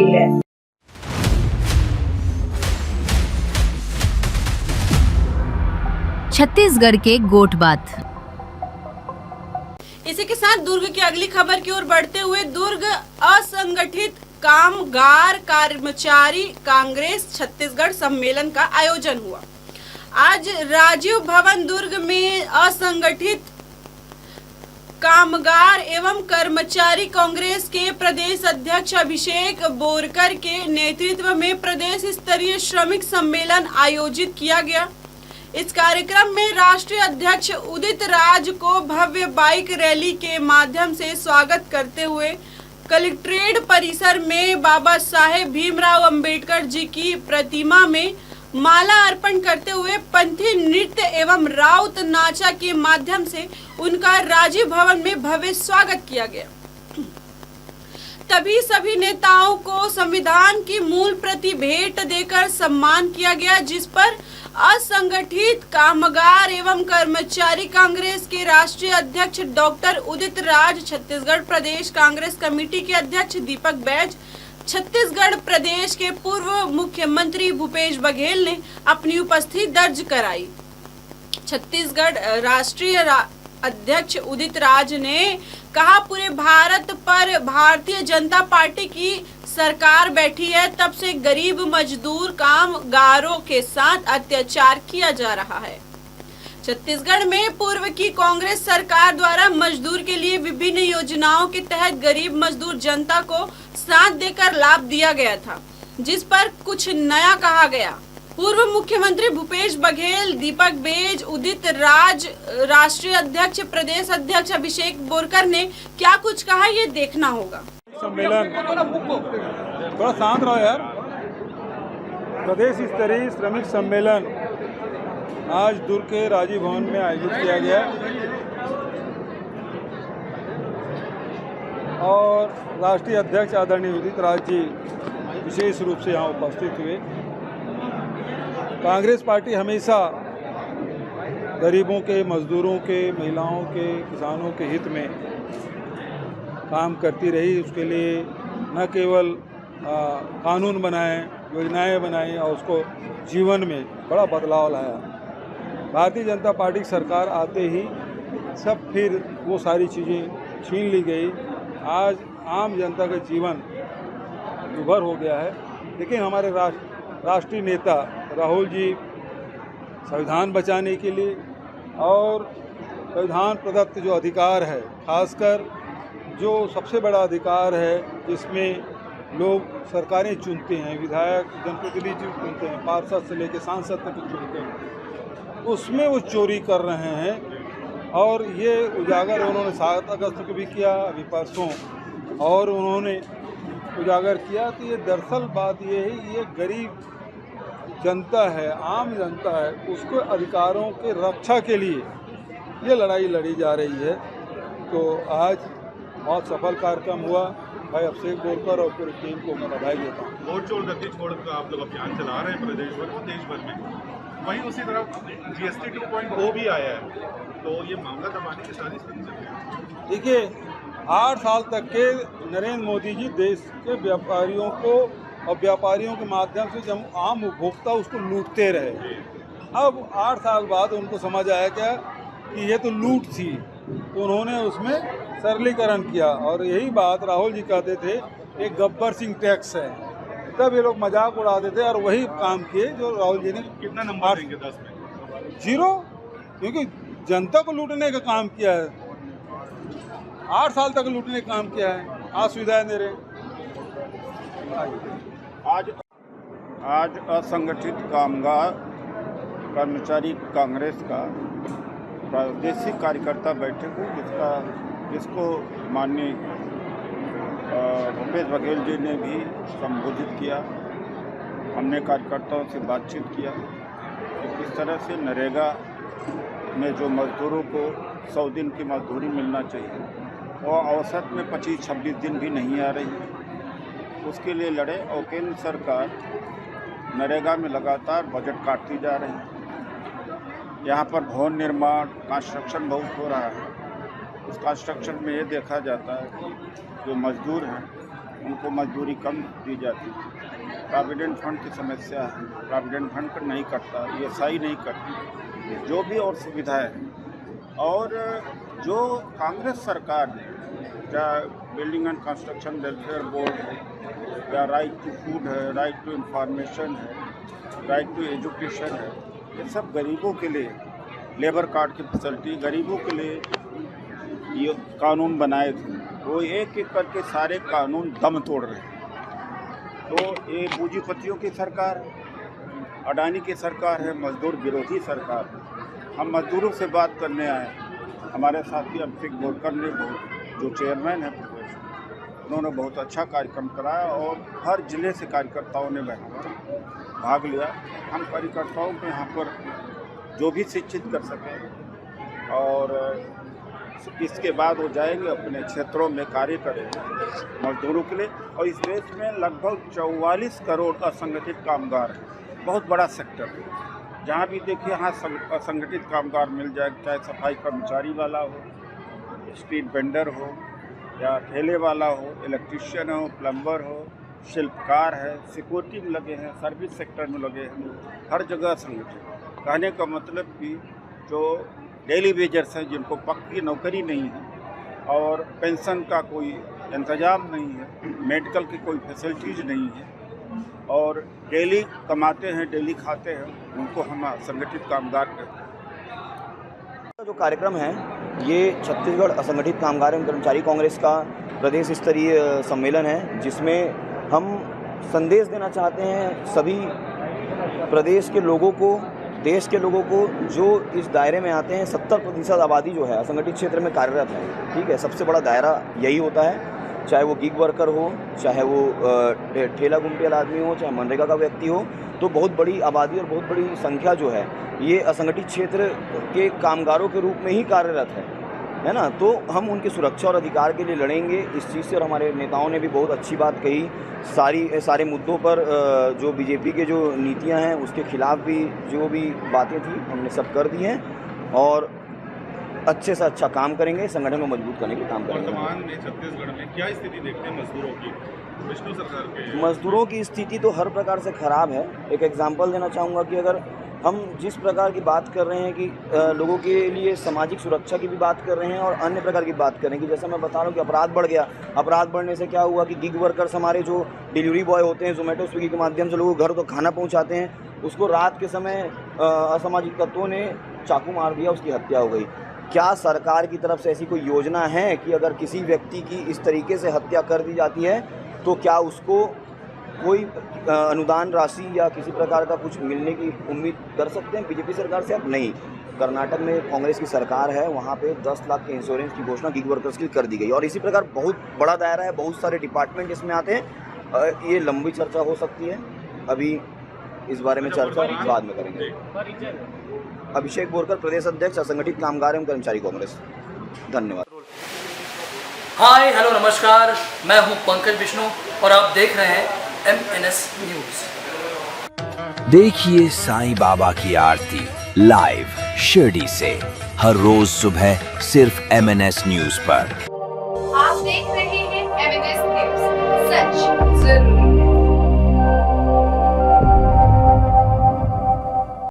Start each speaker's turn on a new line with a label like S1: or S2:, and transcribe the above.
S1: गई है।
S2: छत्तीसगढ़ के गोठबात।
S3: इसी के साथ दुर्ग की अगली खबर की ओर बढ़ते हुए दुर्ग असंगठित कामगार कर्मचारी कांग्रेस छत्तीसगढ़ सम्मेलन का आयोजन हुआ। आज राजीव भवन दुर्ग में असंगठित कामगार एवं कर्मचारी कांग्रेस के प्रदेश अध्यक्ष अभिषेक बोरकर के नेतृत्व में प्रदेश स्तरीय श्रमिक सम्मेलन आयोजित किया गया। इस कार्यक्रम में राष्ट्रीय अध्यक्ष उदित राज को भव्य बाइक रैली के माध्यम से स्वागत करते हुए कलेक्ट्रेट परिसर में बाबा साहेब भीमराव अंबेडकर जी की प्रतिमा में माला अर्पण करते हुए पंथी नृत्य एवं राउत नाचा के माध्यम से उनका राजीव भवन में भव्य स्वागत किया गया। तभी सभी नेताओं को संविधान की मूल प्रति भेंट देकर सम्मान किया गया, जिस पर असंगठित कामगार एवं कर्मचारी कांग्रेस के राष्ट्रीय अध्यक्ष डॉक्टर उदित राज, छत्तीसगढ़ प्रदेश कांग्रेस कमेटी के अध्यक्ष दीपक बैज, छत्तीसगढ़ प्रदेश के पूर्व मुख्यमंत्री भूपेश बघेल ने अपनी उपस्थिति दर्ज कराई। छत्तीसगढ़ राष्ट्रीय अध्यक्ष उदित राज ने कहा, पूरे भारत पर भारतीय जनता पार्टी की सरकार बैठी है, तब से गरीब मजदूर कामगारों के साथ अत्याचार किया जा रहा है। छत्तीसगढ़ में पूर्व की कांग्रेस सरकार द्वारा मजदूर के लिए विभिन्न योजनाओं के तहत गरीब मजदूर जनता को साथ देकर लाभ दिया गया था, जिस पर कुछ नया कहा गया। पूर्व मुख्यमंत्री भूपेश बघेल, दीपक बैज, उदित राज, राष्ट्रीय अध्यक्ष, प्रदेश अध्यक्ष अभिषेक बोरकर ने क्या कुछ कहा, ये देखना होगा।
S4: सम्मेलन थोड़ा शांत रहो यार। प्रदेश स्तरीय श्रमिक सम्मेलन आज दुर्ग के राजीव भवन में आयोजित किया गया और राष्ट्रीय अध्यक्ष आदरणीय उदित राज जी विशेष रूप से यहाँ उपस्थित हुए। कांग्रेस पार्टी हमेशा गरीबों के, मजदूरों के, महिलाओं के, किसानों के हित में काम करती रही। उसके लिए न केवल कानून बनाए, योजनाएं बनाई और उसको जीवन में बड़ा बदलाव लाया। भारतीय जनता पार्टी की सरकार आते ही सब फिर वो सारी चीज़ें छीन ली गई। आज आम जनता का जीवन दुभर हो गया है, लेकिन हमारे राष्ट्रीय नेता राहुल जी संविधान बचाने के लिए और संविधान प्रदत्त जो अधिकार है, खासकर जो सबसे बड़ा अधिकार है जिसमें लोग सरकारें चुनते हैं, विधायक, जनप्रतिनिधि चुनते हैं, पार्षद से लेकर सांसद तक चुनते हैं, उसमें वो चोरी कर रहे हैं। और ये उजागर उन्होंने 7 अगस्त को भी किया, अभी परसों, और उन्होंने उजागर किया कि ये दरअसल बात ये है, ये गरीब जनता है, आम जनता है, उसको अधिकारों के रक्षा के लिए ये लड़ाई लड़ी जा रही है। तो आज बहुत सफल कार्यक्रम हुआ। भाई अभिषेक बोरकर और पूरी टीम को मैं बधाई देता हूँ।
S5: वोट चोर गति छोड़कर आप लोग अभियान चला रहे हैं प्रदेश भर में, देश भर में। वहीं उसी तरह GST 2.0 भी आया है, तो ये मामला दबाने की सारी स्थिति चल रही है।
S4: देखिए, 8 साल तक के नरेंद्र मोदी जी देश के व्यापारियों को और व्यापारियों के माध्यम से जब आम उपभोक्ता उसको लूटते रहे। अब 8 साल बाद उनको समझ आया क्या कि ये तो लूट थी, तो उन्होंने उसमें सरलीकरण किया। और यही बात राहुल जी कहते थे ये गब्बर सिंह टैक्स है, तब ये लोग मजाक उड़ाते थे और वही काम किए जो राहुल जी ने।
S5: कितना नंबर देंगे 10 में?
S4: 0, क्योंकि जनता को लूटने का काम किया है। 8 साल तक लूटने का काम किया है, आज सुविधाएं दे रहे हैं।
S6: आज असंगठित कामगार कर्मचारी कांग्रेस का प्रादेशिक कार्यकर्ता बैठक हुई, जिसको माननीय भूपेश बघेल जी ने भी संबोधित किया। हमने कार्यकर्ताओं से बातचीत किया कि किस तरह से नरेगा में जो मजदूरों को 100 दिन की मजदूरी मिलना चाहिए, वो औसत में 25-26 दिन भी नहीं आ रही, उसके लिए लड़े। और केंद्र सरकार नरेगा में लगातार बजट काटती जा रही है। यहाँ पर भवन निर्माण, कंस्ट्रक्शन बहुत हो रहा है। उस कंस्ट्रक्शन में ये देखा जाता है कि जो मजदूर हैं उनको मजदूरी कम दी जाती है। प्रोविडेंट फंड की समस्या है, प्रोविडेंट फंड पर नहीं कटता, ESI नहीं कटती, जो भी और सुविधाएं हैं। और जो कांग्रेस सरकार ने, चाहे building and construction welfare board है, या राइट टू फूड है, राइट टू इंफॉर्मेशन है, राइट टू एजुकेशन है, ये सब गरीबों के लिए, लेबर कार्ड की फैसिलिटी गरीबों के लिए ये कानून बनाए थे, वो एक एक करके सारे कानून दम तोड़ रहे हैं। तो ये पूंजीपतियों की सरकार, अडानी की सरकार है, मजदूर विरोधी सरकार है। हम मजदूरों से बात करने आए। हमारे साथी अभिषेक बोरकर ने, जो चेयरमैन है प्रदेश, उन्होंने बहुत अच्छा कार्यक्रम कराया और हर जिले से कार्यकर्ताओं ने भाग लिया। हम कार्यकर्ताओं को यहाँ पर जो भी शिक्षित कर सकें, और इसके बाद वो जाएंगे अपने क्षेत्रों में कार्य करेंगे मजदूरों के लिए। और इस देश में लगभग 44 करोड़ असंगठित कामगार हैं, बहुत बड़ा सेक्टर है। जहाँ भी देखिए यहाँ असंगठित कामगार मिल जाए, चाहे सफाई कर्मचारी वाला हो, स्ट्रीट वेंडर हो, या ठेले वाला हो, इलेक्ट्रीशियन हो, प्लम्बर हो, शिल्पकार है, सिक्योरिटी में लगे हैं, सर्विस सेक्टर में लगे हैं, हर जगह संगठित। कहने का मतलब कि जो डेली वेजर्स हैं, जिनको पक्की नौकरी नहीं है और पेंशन का कोई इंतजाम नहीं है, मेडिकल की कोई फैसिलिटीज़ नहीं है, और डेली कमाते हैं, डेली खाते हैं, उनको हम असंगठित कामगार कहते हैं।
S1: जो कार्यक्रम है ये छत्तीसगढ़ असंगठित कामगार एवं कर्मचारी कांग्रेस का प्रदेश स्तरीय सम्मेलन है, जिसमें हम संदेश देना चाहते हैं सभी प्रदेश के लोगों को, देश के लोगों को, जो इस दायरे में आते हैं। 70% आबादी जो है असंगठित क्षेत्र में कार्यरत है। ठीक है, सबसे बड़ा दायरा यही होता है, चाहे वो गिग वर्कर हो, चाहे वो ठेला गुमटी वाला आदमी हो, चाहे मनरेगा का व्यक्ति हो। तो बहुत बड़ी आबादी और बहुत बड़ी संख्या जो है ये असंगठित क्षेत्र के कामगारों के रूप में ही कार्यरत है ना। तो हम उनकी सुरक्षा और अधिकार के लिए लड़ेंगे इस चीज़ से। और हमारे नेताओं ने भी बहुत अच्छी बात कही, सारे मुद्दों पर जो बीजेपी के जो नीतियां हैं उसके खिलाफ भी जो भी बातें थी हमने सब कर दी हैं, और अच्छे से अच्छा काम करेंगे, संगठन को मजबूत करने के काम करेंगे।
S5: वर्तमान में छत्तीसगढ़ में क्या स्थिति देखते हैं मजदूरों की, विष्णु सरकार के?
S1: मजदूरों की स्थिति तो हर प्रकार से ख़राब है। एक एग्जांपल देना चाहूँगा कि अगर हम जिस प्रकार की बात कर रहे हैं कि लोगों के लिए सामाजिक सुरक्षा की भी बात कर रहे हैं, और अन्य प्रकार की बात कर रहे हैं कि जैसा मैं बता रहा हूँ कि अपराध बढ़ गया। अपराध बढ़ने से क्या हुआ कि गिग वर्कर्स हमारे जो डिलीवरी बॉय होते हैं, जोमेटो स्विगी के माध्यम से लोगों को घर तो खाना पहुँचाते हैं, उसको रात के समय असामाजिक तत्वों ने चाकू मार दिया, उसकी हत्या हो गई। क्या सरकार की तरफ से ऐसी कोई योजना है कि अगर किसी व्यक्ति की इस तरीके से हत्या कर दी जाती है तो क्या उसको कोई अनुदान राशि या किसी प्रकार का कुछ मिलने की उम्मीद कर सकते हैं बीजेपी सरकार से? अब नहीं। कर्नाटक में कांग्रेस की सरकार है, वहाँ पे 10 लाख के इंश्योरेंस की घोषणा गिग वर्कर्स की कर दी गई। और इसी प्रकार बहुत बड़ा दायरा है, बहुत सारे डिपार्टमेंट इसमें आते हैं। ये लंबी चर्चा हो सकती है, अभी इस बारे में चर्चा बाद में करेंगे। अभिषेक बोरकर, प्रदेश अध्यक्ष असंगठित कामगार एवं कर्मचारी कांग्रेस। धन्यवाद।
S7: हाय हेलो नमस्कार, मैं हूं पंकज विष्णु और आप देख रहे हैं MNS न्यूज।
S8: देखिए साईं बाबा की आरती लाइव शिरडी से हर रोज सुबह सिर्फ MNS न्यूज पर।
S9: आप देख रहे हैं MNS न्यूज, सच जरूर।